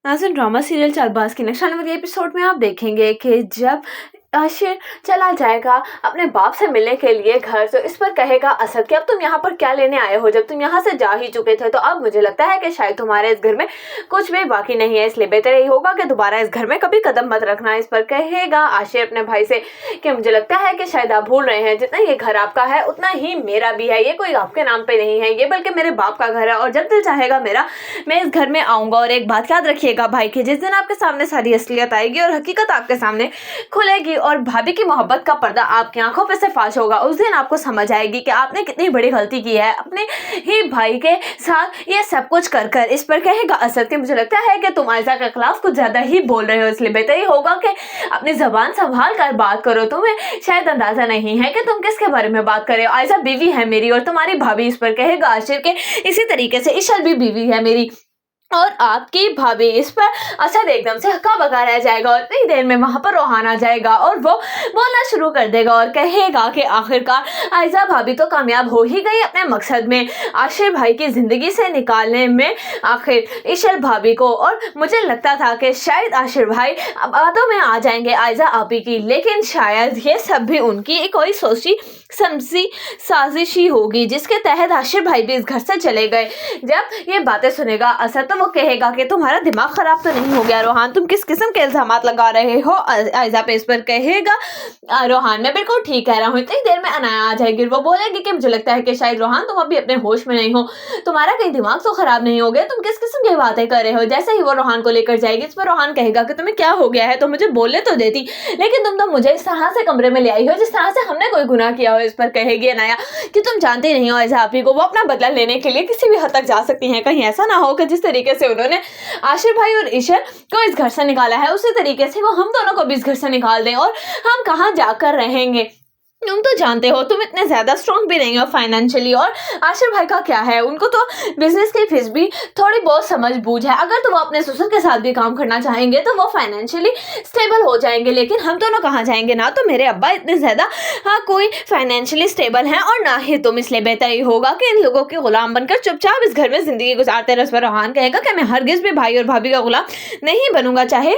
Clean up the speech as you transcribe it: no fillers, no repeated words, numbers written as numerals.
नाज़रीन, drama serial चालबाज़ के next आने वाले एपिसोड में आप देखेंगे कि जब आशिर चला जाएगा अपने बाप से मिलने के लिए घर, तो इस पर कहेगा असद कि अब तुम यहाँ पर क्या लेने आए हो, जब तुम यहाँ से जा ही चुके थे तो अब मुझे लगता है कि शायद तुम्हारे इस घर में कुछ भी बाकी नहीं है, इसलिए बेहतर यही होगा कि दोबारा इस घर में कभी कदम मत रखना। इस पर कहेगा आशिर अपने भाई से कि मुझे लगता है कि शायद आप भूल रहे हैं, जितना ये घर आपका है उतना ही मेरा भी है, ये कोई आपके नाम पे नहीं है, ये बल्कि मेरे बाप का घर है और जब दिल चाहेगा मेरा मैं इस घर में आऊंगा। और एक बात याद रखिएगा भाई की, जिस दिन आपके सामने सारी असलियत आएगी और हकीकत आपके सामने खुलेगी और भाभी की मोहब्बत का पर्दा आपकी आंखों पे से फाश होगा, उस दिन आपको समझ आएगी कि आपने कितनी बड़ी गलती की है अपने ही भाई के साथ ये सब कुछ कर कर। इस पर कहेगा असद कि मुझे लगता है कि तुम आयजा के खिलाफ कुछ ज्यादा ही बोल रहे हो, इसलिए बेहतर ही होगा कि अपनी जबान संभाल कर बात करो। तुम्हें शायद अंदाजा नहीं है कि तुम किसके बारे में बात कर रहे हो, आयजा बीवी है मेरी और तुम्हारी भाभी। इस पर कहेगा आशिर के इसी तरीके से इशल भी बीवी है मेरी और आपकी भाभी। इस पर असद एकदम से हक्का बका रह जाएगा और इतनी देर में वहां पर रोहान आ जाएगा और वो बोलना शुरू कर देगा और कहेगा कि आखिरकार आयजा भाभी तो कामयाब हो ही गई अपने मकसद में, आशिर भाई की जिंदगी से निकालने में आखिर इशल भाभी को। और मुझे लगता था कि शायद आशिर भाई बातों में आ जाएंगे आयजा आपी की, लेकिन शायद ये सब भी उनकी कोई सोची समझी साजिश ही होगी जिसके तहत आशिर भाई भी इस घर से चले गए। जब ये बातें सुनेगा असद तो वो कहेगा कि तुम्हारा दिमाग खराब तो नहीं हो गया रोहान, तुम किस किस्म के इल्जाम लगा रहे हो आयजा पे। इस पर कहेगा रोहान मैं बिल्कुल ठीक कह रहा हूँ। इतनी देर में अनाया आ जाएगी, वो बोलेगी कि मुझे लगता है कि शायद रोहान तुम अभी अपने होश में नहीं हो, तुम्हारा कहीं दिमाग तो खराब नहीं हो गया, तुम किस किस्म की बातें कर रहे हो। जैसे ही वो रोहान को लेकर जाएगी, इस पर रोहान कहेगा कि तुम्हें क्या हो गया है, तो मुझे बोलने तो देती, लेकिन तुम तो मुझे इस तरह से कमरे में ले आई हो जिस तरह से हमने कोई गुनाह किया हो। इस पर कहेगी अनाया कि तुम जानते नहीं हो आयजा आपी को, वो अपना बदला लेने के लिए किसी भी हद तक जा सकती हैं, कहीं ऐसा ना हो कि जिस तरीके से उन्होंने आशिर भाई और इशल को इस घर से निकाला है उसी तरीके से वो हम दोनों को भी इस घर से निकाल दें और हम कहाँ जाकर रहेंगे। तुम तो जानते हो तुम इतने ज्यादा स्ट्रॉन्ग भी नहीं हो फाइनेंशियली, और आशिर भाई का क्या है, उनको तो बिजनेस की फीस भी थोड़ी बहुत समझ बूझ है, अगर तो वो अपने ससुर के साथ भी काम करना चाहेंगे तो वो फाइनेंशियली स्टेबल हो जाएंगे, लेकिन हम दोनों कहाँ जाएंगे। ना तो मेरे अब्बा इतने ज्यादा कोई फाइनेंशियली स्टेबल हैं और ना ही तुम, इसलिए बेहतर ही होगा कि इन लोगों के गुलाम बनकर चुपचाप इस घर में जिंदगी गुजारते रहो। रोहान कहेगा कि मैं हरगिज भी भाई और भाभी का गुलाम नहीं बनूंगा, चाहे